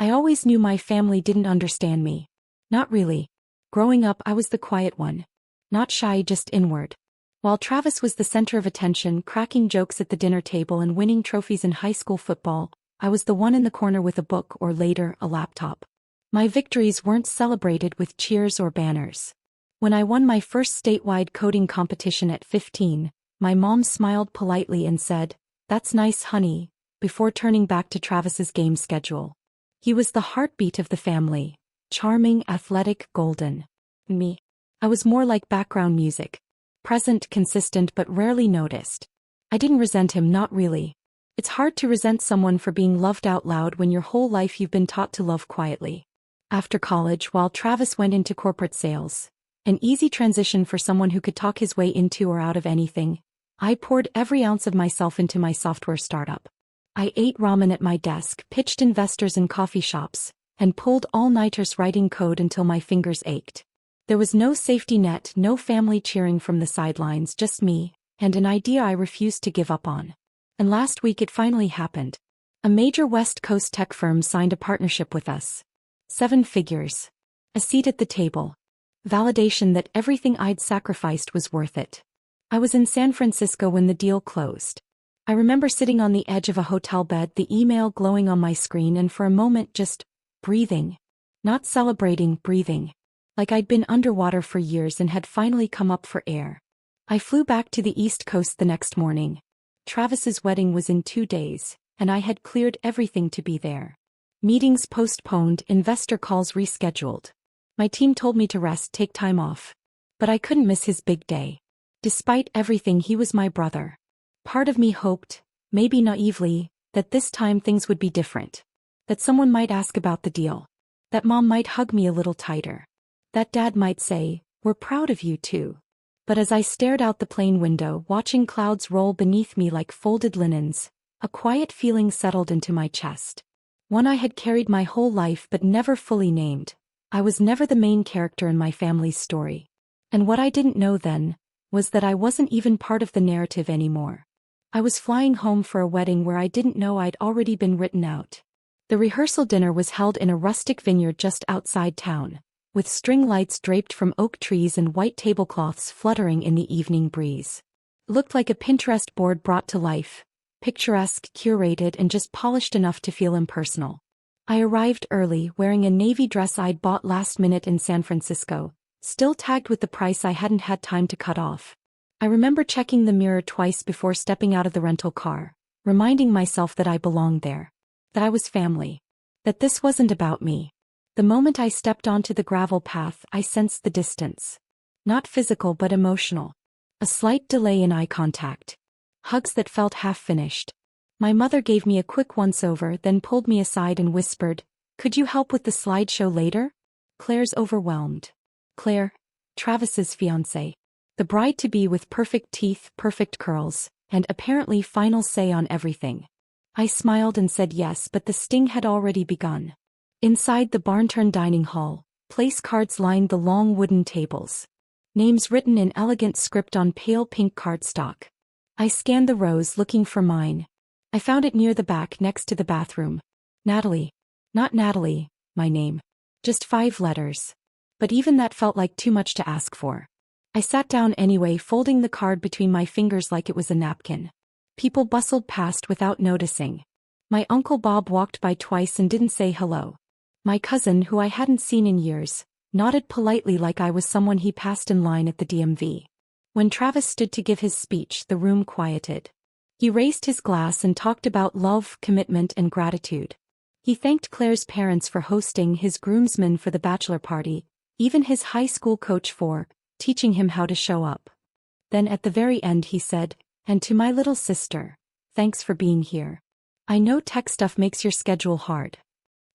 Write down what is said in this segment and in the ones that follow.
I always knew my family didn't understand me. Not really. Growing up, I was the quiet one. Not shy, just inward. While Travis was the center of attention, cracking jokes at the dinner table and winning trophies in high school football, I was the one in the corner with a book or later, a laptop. My victories weren't celebrated with cheers or banners. When I won my first statewide coding competition at 15, my mom smiled politely and said, "That's nice, honey," before turning back to Travis's game schedule. He was the heartbeat of the family, charming, athletic, golden. Me. I was more like background music. Present, consistent, but rarely noticed. I didn't resent him, not really. It's hard to resent someone for being loved out loud when your whole life you've been taught to love quietly. After college, while Travis went into corporate sales, an easy transition for someone who could talk his way into or out of anything, I poured every ounce of myself into my software startup. I ate ramen at my desk, pitched investors in coffee shops, and pulled all-nighters writing code until my fingers ached. There was no safety net, no family cheering from the sidelines, just me, and an idea I refused to give up on. And last week it finally happened. A major West Coast tech firm signed a partnership with us. 7 figures. A seat at the table. Validation that everything I'd sacrificed was worth it. I was in San Francisco when the deal closed. I remember sitting on the edge of a hotel bed, the email glowing on my screen, and for a moment just breathing. Not celebrating, breathing. Like I'd been underwater for years and had finally come up for air. I flew back to the East Coast the next morning. Travis's wedding was in 2 days, and I had cleared everything to be there. Meetings postponed, investor calls rescheduled. My team told me to rest, take time off. But I couldn't miss his big day. Despite everything, he was my brother. Part of me hoped, maybe naively, that this time things would be different. That someone might ask about the deal. That mom might hug me a little tighter. That dad might say, "We're proud of you too." But as I stared out the plane window, watching clouds roll beneath me like folded linens, a quiet feeling settled into my chest. One I had carried my whole life but never fully named. I was never the main character in my family's story. And what I didn't know then was that I wasn't even part of the narrative anymore. I was flying home for a wedding where I didn't know I'd already been written out. The rehearsal dinner was held in a rustic vineyard just outside town, with string lights draped from oak trees and white tablecloths fluttering in the evening breeze. It looked like a Pinterest board brought to life, picturesque, curated, and just polished enough to feel impersonal. I arrived early, wearing a navy dress I'd bought last minute in San Francisco, still tagged with the price I hadn't had time to cut off. I remember checking the mirror twice before stepping out of the rental car, reminding myself that I belonged there. That I was family. That this wasn't about me. The moment I stepped onto the gravel path, I sensed the distance. Not physical but emotional. A slight delay in eye contact. Hugs that felt half-finished. My mother gave me a quick once-over, then pulled me aside and whispered, "Could you help with the slideshow later?" Claire's overwhelmed. Claire, Travis's fiancée. The bride-to-be with perfect teeth, perfect curls, and apparently final say on everything. I smiled and said yes, but the sting had already begun. Inside the barn-turned dining hall, place cards lined the long wooden tables. Names written in elegant script on pale pink cardstock. I scanned the rows looking for mine. I found it near the back next to the bathroom. Natalie. Not Natalie, my name. Just 5 letters. But even that felt like too much to ask for. I sat down anyway, folding the card between my fingers like it was a napkin. People bustled past without noticing. My Uncle Bob walked by twice and didn't say hello. My cousin, who I hadn't seen in years, nodded politely like I was someone he passed in line at the DMV. When Travis stood to give his speech, the room quieted. He raised his glass and talked about love, commitment, and gratitude. He thanked Claire's parents for hosting, his groomsmen for the bachelor party, even his high school coach for teaching him how to show up. Then at the very end he said, "And to my little sister, thanks for being here. I know tech stuff makes your schedule hard."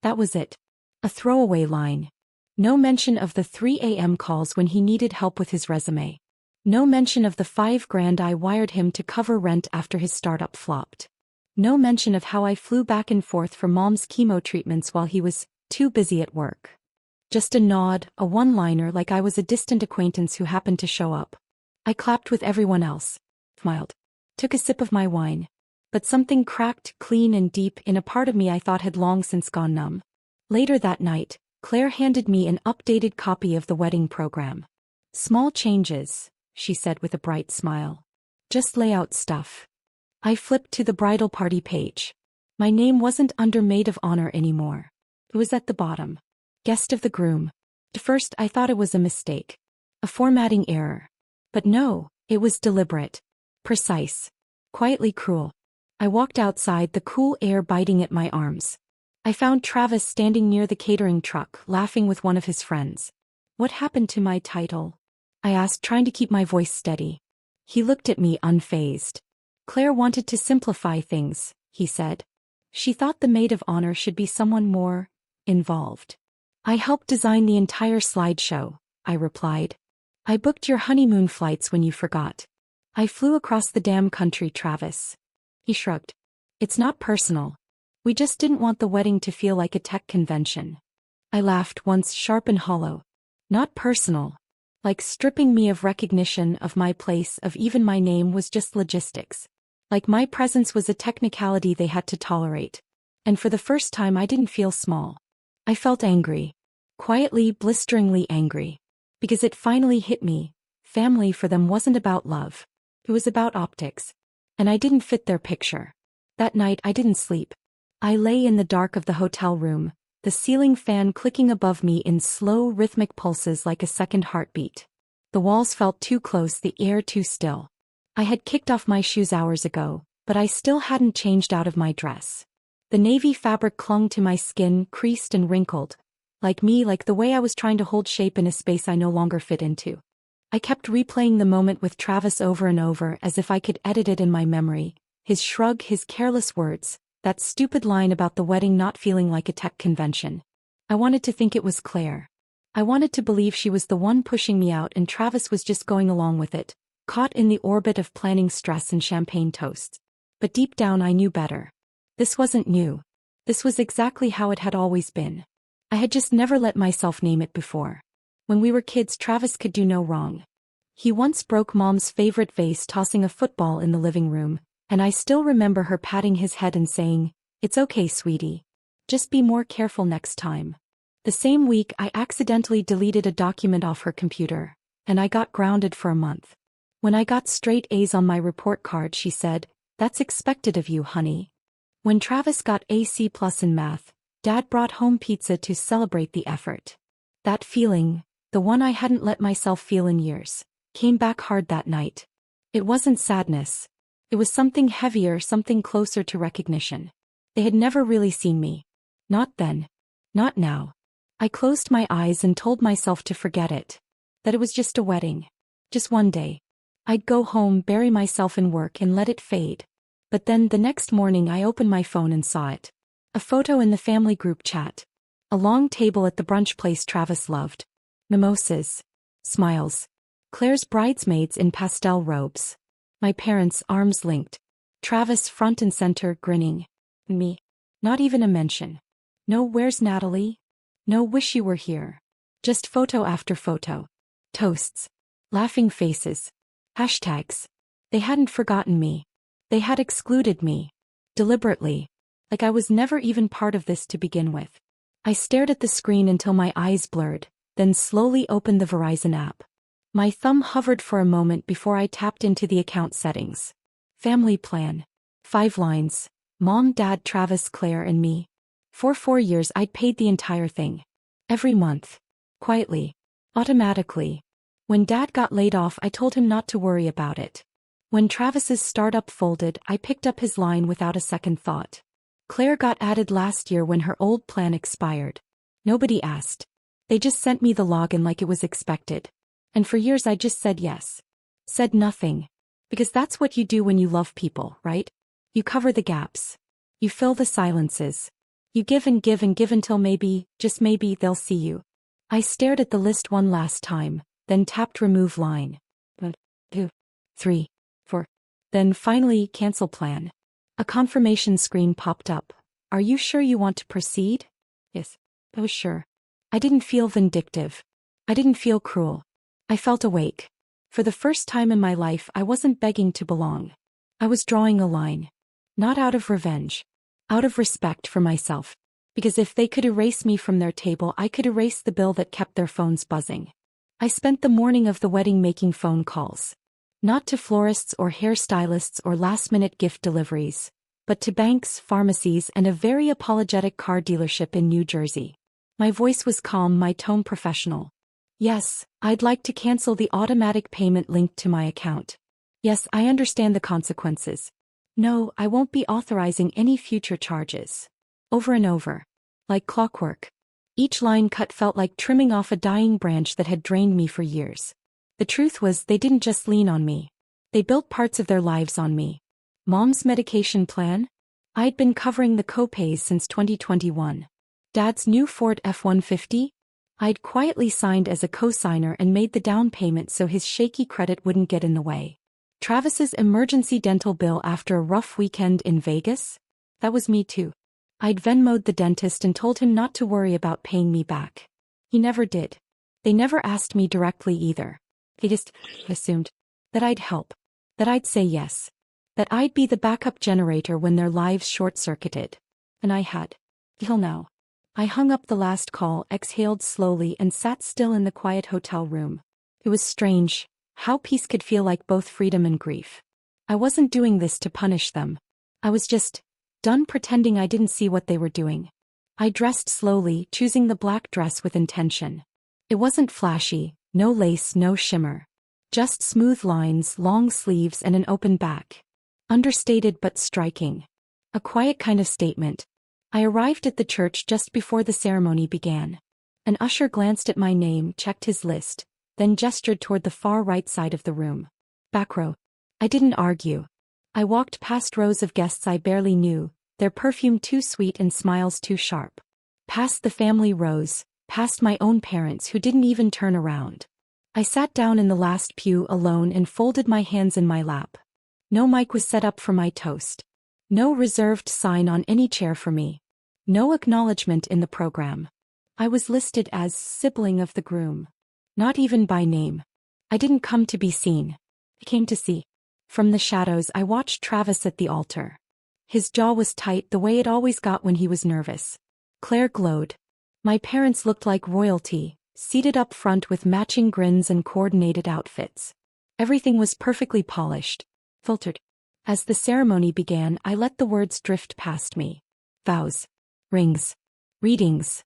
That was it. A throwaway line. No mention of the 3 a.m. calls when he needed help with his resume. No mention of the $5,000 I wired him to cover rent after his startup flopped. No mention of how I flew back and forth for mom's chemo treatments while he was too busy at work. Just a nod, a one-liner like I was a distant acquaintance who happened to show up. I clapped with everyone else. Smiled. Took a sip of my wine. But something cracked, clean and deep in a part of me I thought had long since gone numb. Later that night, Claire handed me an updated copy of the wedding program. Small changes, she said with a bright smile. Just layout stuff. I flipped to the bridal party page. My name wasn't under Maid of Honor anymore. It was at the bottom. Guest of the groom. At first I thought it was a mistake. A formatting error. But no, it was deliberate. Precise. Quietly cruel. I walked outside, the cool air biting at my arms. I found Travis standing near the catering truck, laughing with one of his friends. What happened to my title? I asked, trying to keep my voice steady. He looked at me unfazed. Claire wanted to simplify things, he said. She thought the Maid of Honor should be someone more involved. I helped design the entire slideshow, I replied. I booked your honeymoon flights when you forgot. I flew across the damn country, Travis. He shrugged. It's not personal. We just didn't want the wedding to feel like a tech convention. I laughed, once sharp and hollow. Not personal. Like stripping me of recognition of my place, of even my name, was just logistics. Like my presence was a technicality they had to tolerate. And for the first time I didn't feel small. I felt angry. Quietly, blisteringly angry. Because it finally hit me. Family for them wasn't about love. It was about optics. And I didn't fit their picture. That night I didn't sleep. I lay in the dark of the hotel room, the ceiling fan clicking above me in slow, rhythmic pulses like a second heartbeat. The walls felt too close, the air too still. I had kicked off my shoes hours ago, but I still hadn't changed out of my dress. The navy fabric clung to my skin, creased and wrinkled. Like me, like the way I was trying to hold shape in a space I no longer fit into. I kept replaying the moment with Travis over and over as if I could edit it in my memory. His shrug, his careless words, that stupid line about the wedding not feeling like a tech convention. I wanted to think it was Claire. I wanted to believe she was the one pushing me out and Travis was just going along with it, caught in the orbit of planning stress and champagne toasts. But deep down I knew better. This wasn't new. This was exactly how it had always been. I had just never let myself name it before. When we were kids, Travis could do no wrong. He once broke Mom's favorite vase tossing a football in the living room, and I still remember her patting his head and saying, "It's okay, sweetie. Just be more careful next time." The same week I accidentally deleted a document off her computer, and I got grounded for a month. When I got straight A's on my report card, she said, "That's expected of you, honey." When Travis got a C+ in math, Dad brought home pizza to celebrate the effort. That feeling, the one I hadn't let myself feel in years, came back hard that night. It wasn't sadness. It was something heavier, something closer to recognition. They had never really seen me. Not then. Not now. I closed my eyes and told myself to forget it. That it was just a wedding. Just one day. I'd go home, bury myself in work and let it fade. But then the next morning I opened my phone and saw it. A photo in the family group chat. A long table at the brunch place Travis loved. Mimosas. Smiles. Claire's bridesmaids in pastel robes. My parents, arms linked. Travis front and center, grinning. Me. Not even a mention. No "where's Natalie?" No "wish you were here." Just photo after photo. Toasts. Laughing faces. Hashtags. They hadn't forgotten me. They had excluded me. Deliberately. Like I was never even part of this to begin with. I stared at the screen until my eyes blurred, then slowly opened the Verizon app. My thumb hovered for a moment before I tapped into the account settings. Family plan. 5 lines. Mom, Dad, Travis, Claire, and me. For 4 years I'd paid the entire thing. Every month. Quietly. Automatically. When Dad got laid off I told him not to worry about it. When Travis's startup folded I picked up his line without a second thought. Claire got added last year when her old plan expired. Nobody asked. They just sent me the login like it was expected. And for years I just said yes. Said nothing. Because that's what you do when you love people, right? You cover the gaps. You fill the silences. You give and give and give until maybe, just maybe, they'll see you. I stared at the list one last time, then tapped remove line. 1, 2, 3, 4. Then finally cancel plan. A confirmation screen popped up. Are you sure you want to proceed? Yes. I was sure. I didn't feel vindictive. I didn't feel cruel. I felt awake. For the first time in my life I wasn't begging to belong. I was drawing a line. Not out of revenge. Out of respect for myself. Because if they could erase me from their table, I could erase the bill that kept their phones buzzing. I spent the morning of the wedding making phone calls. Not to florists or hairstylists or last-minute gift deliveries, but to banks, pharmacies, and a very apologetic car dealership in New Jersey. My voice was calm, my tone professional. Yes, I'd like to cancel the automatic payment linked to my account. Yes, I understand the consequences. No, I won't be authorizing any future charges. Over and over. Like clockwork. Each line cut felt like trimming off a dying branch that had drained me for years. The truth was, they didn't just lean on me. They built parts of their lives on me. Mom's medication plan? I'd been covering the copays since 2021. Dad's new Ford F-150? I'd quietly signed as a co-signer and made the down payment so his shaky credit wouldn't get in the way. Travis's emergency dental bill after a rough weekend in Vegas? That was me too. I'd Venmo'd the dentist and told him not to worry about paying me back. He never did. They never asked me directly either. They just assumed that I'd help, that I'd say yes, that I'd be the backup generator when their lives short-circuited. And I had. Till now. I hung up the last call, exhaled slowly, and sat still in the quiet hotel room. It was strange, how peace could feel like both freedom and grief. I wasn't doing this to punish them. I was just done pretending I didn't see what they were doing. I dressed slowly, choosing the black dress with intention. It wasn't flashy, no lace, no shimmer. Just smooth lines, long sleeves, and an open back. Understated but striking. A quiet kind of statement. I arrived at the church just before the ceremony began. An usher glanced at my name, checked his list, then gestured toward the far right side of the room. Back row. I didn't argue. I walked past rows of guests I barely knew, their perfume too sweet and smiles too sharp. Past the family rows, past my own parents who didn't even turn around. I sat down in the last pew alone and folded my hands in my lap. No mic was set up for my toast. No reserved sign on any chair for me. No acknowledgement in the program. I was listed as sibling of the groom. Not even by name. I didn't come to be seen. I came to see. From the shadows I watched Travis at the altar. His jaw was tight the way it always got when he was nervous. Claire glowed. My parents looked like royalty, seated up front with matching grins and coordinated outfits. Everything was perfectly polished, filtered. As the ceremony began, I let the words drift past me. Vows. Rings. Readings.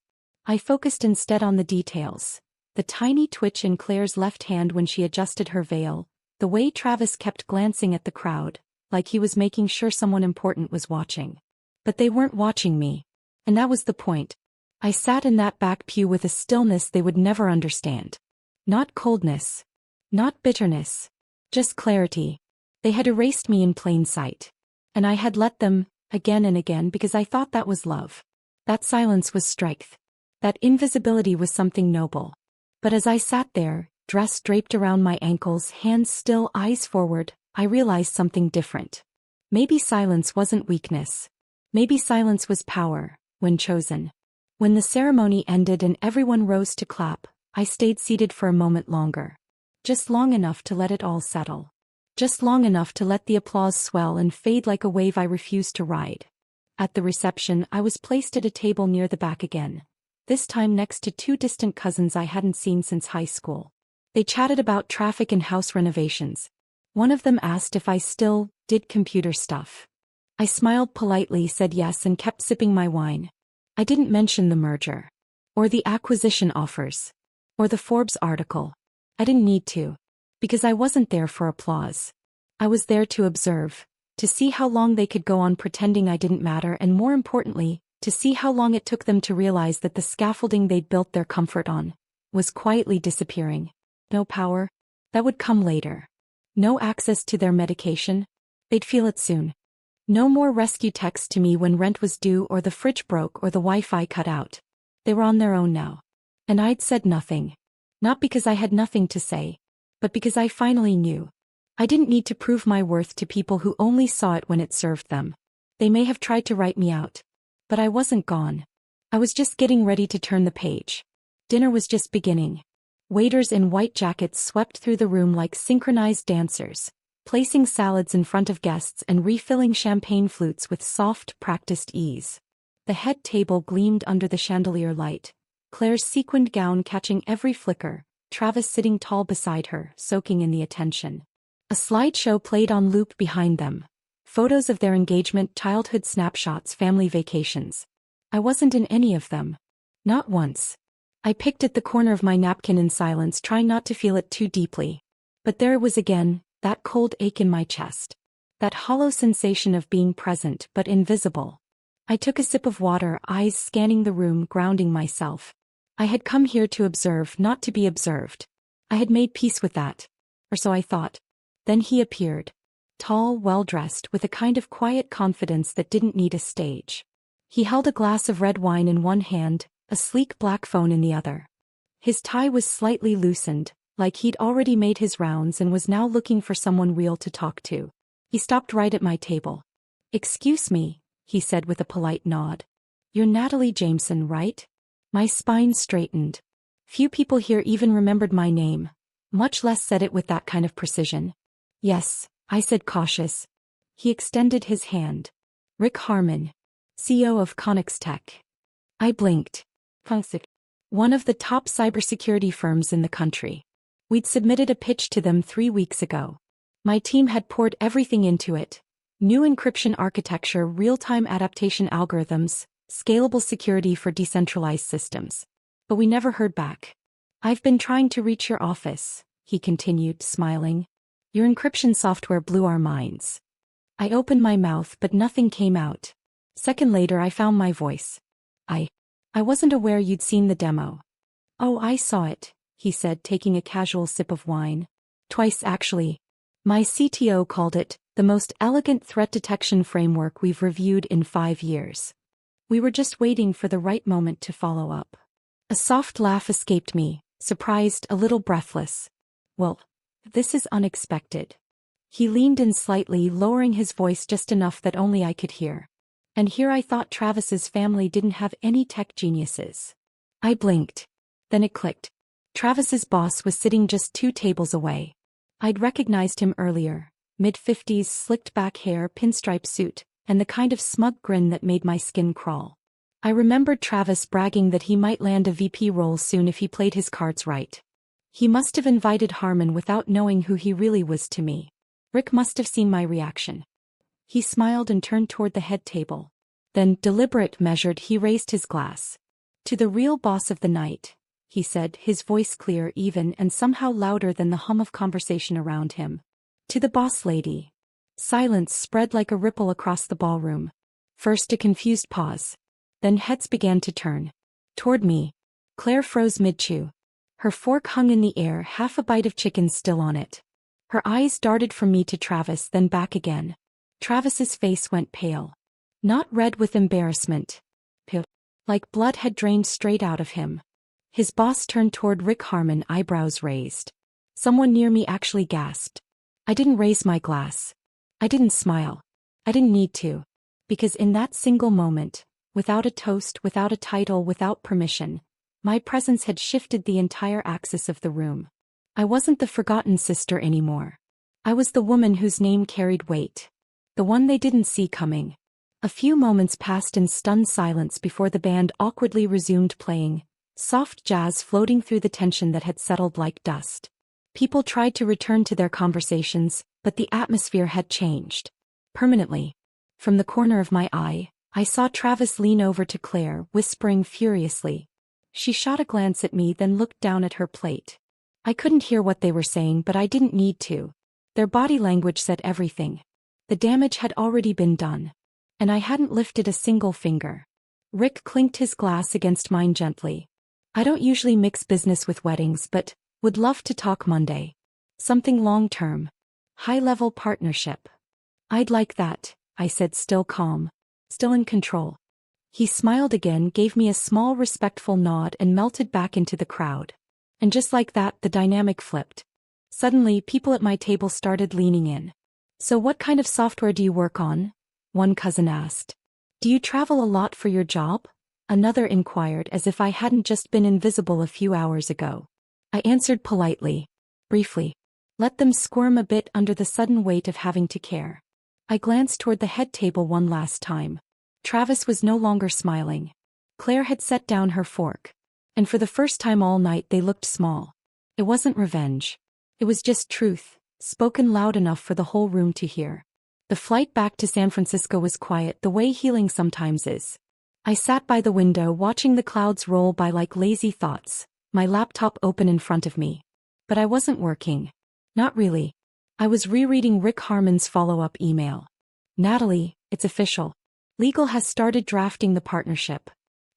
I focused instead on the details. The tiny twitch in Claire's left hand when she adjusted her veil. The way Travis kept glancing at the crowd, like he was making sure someone important was watching. But they weren't watching me. And that was the point. I sat in that back pew with a stillness they would never understand. Not coldness. Not bitterness. Just clarity. They had erased me in plain sight. And I had let them, again and again, because I thought that was love. That silence was strength. That invisibility was something noble. But as I sat there, dress draped around my ankles, hands still, eyes forward, I realized something different. Maybe silence wasn't weakness. Maybe silence was power, when chosen. When the ceremony ended and everyone rose to clap, I stayed seated for a moment longer. Just long enough to let it all settle. Just long enough to let the applause swell and fade like a wave I refused to ride. At the reception, I was placed at a table near the back again. This time next to two distant cousins I hadn't seen since high school. They chatted about traffic and house renovations. One of them asked if I still did computer stuff. I smiled politely, said yes, and kept sipping my wine. I didn't mention the merger. Or the acquisition offers. Or the Forbes article. I didn't need to. Because I wasn't there for applause. I was there to observe. To see how long they could go on pretending I didn't matter, and more importantly, to see how long it took them to realize that the scaffolding they'd built their comfort on was quietly disappearing. No power. That would come later. No access to their medication. They'd feel it soon. No more rescue texts to me when rent was due or the fridge broke or the Wi-Fi cut out. They were on their own now. And I'd said nothing. Not because I had nothing to say, but because I finally knew. I didn't need to prove my worth to people who only saw it when it served them. They may have tried to write me out. But I wasn't gone. I was just getting ready to turn the page. Dinner was just beginning. Waiters in white jackets swept through the room like synchronized dancers, placing salads in front of guests and refilling champagne flutes with soft, practiced ease. The head table gleamed under the chandelier light, Claire's sequined gown catching every flicker, Travis sitting tall beside her, soaking in the attention. A slideshow played on loop behind them. Photos of their engagement, childhood snapshots, family vacations. I wasn't in any of them. Not once. I picked at the corner of my napkin in silence, trying not to feel it too deeply. But there it was again, that cold ache in my chest. That hollow sensation of being present but invisible. I took a sip of water, eyes scanning the room, grounding myself. I had come here to observe, not to be observed. I had made peace with that. Or so I thought. Then he appeared. Tall, well-dressed, with a kind of quiet confidence that didn't need a stage. He held a glass of red wine in one hand, a sleek black phone in the other. His tie was slightly loosened, like he'd already made his rounds and was now looking for someone real to talk to. He stopped right at my table. "Excuse me," he said with a polite nod. "You're Natalie Jameson, right?" My spine straightened. Few people here even remembered my name, much less said it with that kind of precision. "Yes," I said, cautious. He extended his hand. "Rick Harmon, CEO of Connex Tech." I blinked. One of the top cybersecurity firms in the country. We'd submitted a pitch to them 3 weeks ago. My team had poured everything into it. New encryption architecture, real-time adaptation algorithms, scalable security for decentralized systems. But we never heard back. "I've been trying to reach your office," he continued, smiling. "Your encryption software blew our minds." I opened my mouth but nothing came out. Second later I found my voice. I wasn't aware you'd seen the demo." "Oh, I saw it," he said, taking a casual sip of wine. "Twice actually. My CTO called it the most elegant threat detection framework we've reviewed in 5 years. We were just waiting for the right moment to follow up." A soft laugh escaped me, surprised, a little breathless. "Well, this is unexpected." He leaned in slightly, lowering his voice just enough that only I could hear. "And here I thought Travis's family didn't have any tech geniuses." I blinked. Then it clicked. Travis's boss was sitting just 2 tables away. I'd recognized him earlier. Mid-50s, slicked back hair, pinstripe suit, and the kind of smug grin that made my skin crawl. I remembered Travis bragging that he might land a VP role soon if he played his cards right. He must have invited Harmon without knowing who he really was to me. Rick must have seen my reaction. He smiled and turned toward the head table. Then, deliberate, measured, he raised his glass. "To the real boss of the night," he said, his voice clear, even, and somehow louder than the hum of conversation around him. "To the boss lady." Silence spread like a ripple across the ballroom. First a confused pause. Then heads began to turn. Toward me. Claire froze mid-chew. Her fork hung in the air, half a bite of chicken still on it. Her eyes darted from me to Travis, then back again. Travis's face went pale. Not red with embarrassment. Pale. Like blood had drained straight out of him. His boss turned toward Rick Harmon, eyebrows raised. Someone near me actually gasped. I didn't raise my glass. I didn't smile. I didn't need to. Because in that single moment, without a toast, without a title, without permission, my presence had shifted the entire axis of the room. I wasn't the forgotten sister anymore. I was the woman whose name carried weight. The one they didn't see coming. A few moments passed in stunned silence before the band awkwardly resumed playing, soft jazz floating through the tension that had settled like dust. People tried to return to their conversations, but the atmosphere had changed. Permanently. From the corner of my eye, I saw Travis lean over to Claire, whispering furiously. She shot a glance at me, then looked down at her plate. I couldn't hear what they were saying, but I didn't need to. Their body language said everything. The damage had already been done. And I hadn't lifted a single finger. Rick clinked his glass against mine gently. "I don't usually mix business with weddings, but would love to talk Monday. Something long-term. High-level partnership." "I'd like that," I said, still calm, still in control. He smiled again, gave me a small respectful nod, and melted back into the crowd. And just like that, the dynamic flipped. Suddenly, people at my table started leaning in. "So what kind of software do you work on?" one cousin asked. "Do you travel a lot for your job?" another inquired, as if I hadn't just been invisible a few hours ago. I answered politely, briefly. Let them squirm a bit under the sudden weight of having to care. I glanced toward the head table one last time. Travis was no longer smiling. Claire had set down her fork. And for the first time all night they looked small. It wasn't revenge. It was just truth, spoken loud enough for the whole room to hear. The flight back to San Francisco was quiet the way healing sometimes is. I sat by the window watching the clouds roll by like lazy thoughts, my laptop open in front of me. But I wasn't working. Not really. I was rereading Rick Harmon's follow-up email. Natalie, it's official. Legal has started drafting the partnership.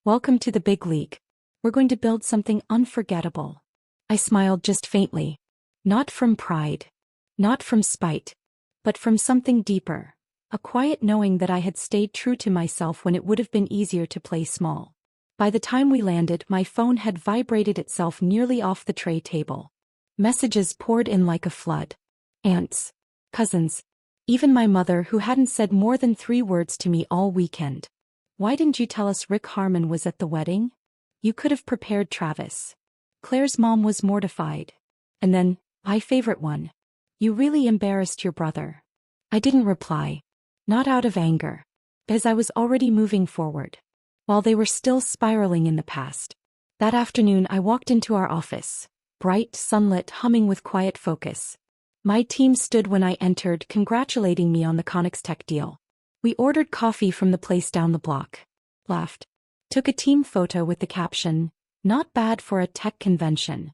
Welcome to the big league. We're going to build something unforgettable. I smiled just faintly. Not from pride. Not from spite. But from something deeper. A quiet knowing that I had stayed true to myself when it would have been easier to play small. By the time we landed, my phone had vibrated itself nearly off the tray table. Messages poured in like a flood. Aunts. Cousins. Even my mother, who hadn't said more than 3 words to me all weekend. Why didn't you tell us Rick Harmon was at the wedding? You could have prepared Travis. Claire's mom was mortified. And then, my favorite one. You really embarrassed your brother. I didn't reply. Not out of anger. Because I was already moving forward. While they were still spiraling in the past. That afternoon I walked into our office. Bright, sunlit, humming with quiet focus. My team stood when I entered, congratulating me on the Tech deal. We ordered coffee from the place down the block. Laughed. Took a team photo with the caption, "Not bad for a tech convention."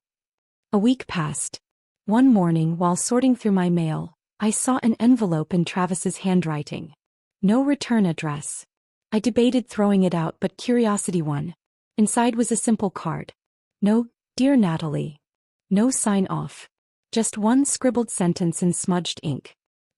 A week passed. One morning while sorting through my mail, I saw an envelope in Travis's handwriting. No return address. I debated throwing it out, but curiosity won. Inside was a simple card. No, dear Natalie. No sign off. Just one scribbled sentence in smudged ink.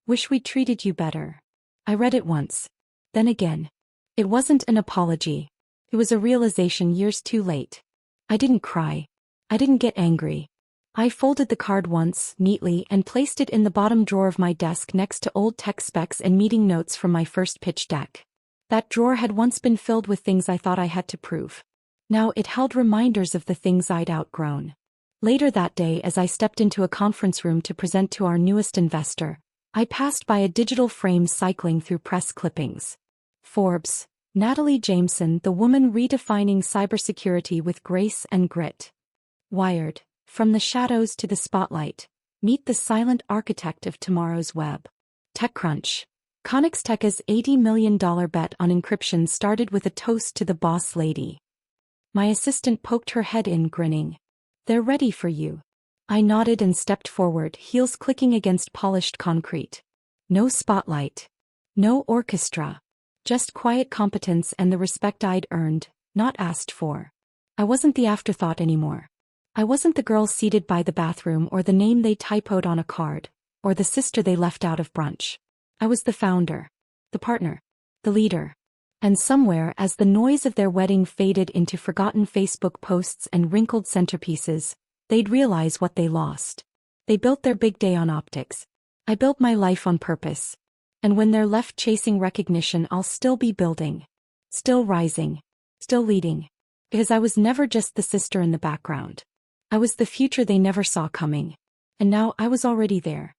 Wish we treated you better. I read it once. Then again. It wasn't an apology. It was a realization years too late. I didn't cry. I didn't get angry. I folded the card once, neatly, and placed it in the bottom drawer of my desk next to old tech specs and meeting notes from my first pitch deck. That drawer had once been filled with things I thought I had to prove. Now it held reminders of the things I'd outgrown. Later that day, as I stepped into a conference room to present to our newest investor, I passed by a digital frame cycling through press clippings. Forbes, Natalie Jameson, the woman redefining cybersecurity with grace and grit. Wired, from the shadows to the spotlight, meet the silent architect of tomorrow's web. TechCrunch. Tech's $80 million bet on encryption started with a toast to the boss lady. My assistant poked her head in, grinning. They're ready for you. I nodded and stepped forward, heels clicking against polished concrete. No spotlight. No orchestra. Just quiet competence and the respect I'd earned, not asked for. I wasn't the afterthought anymore. I wasn't the girl seated by the bathroom or the name they typoed on a card, or the sister they left out of brunch. I was the founder. The partner. The leader. And somewhere, as the noise of their wedding faded into forgotten Facebook posts and wrinkled centerpieces, they'd realize what they lost. They built their big day on optics. I built my life on purpose. And when they're left chasing recognition, I'll still be building. Still rising. Still leading. Because I was never just the sister in the background. I was the future they never saw coming. And now I was already there.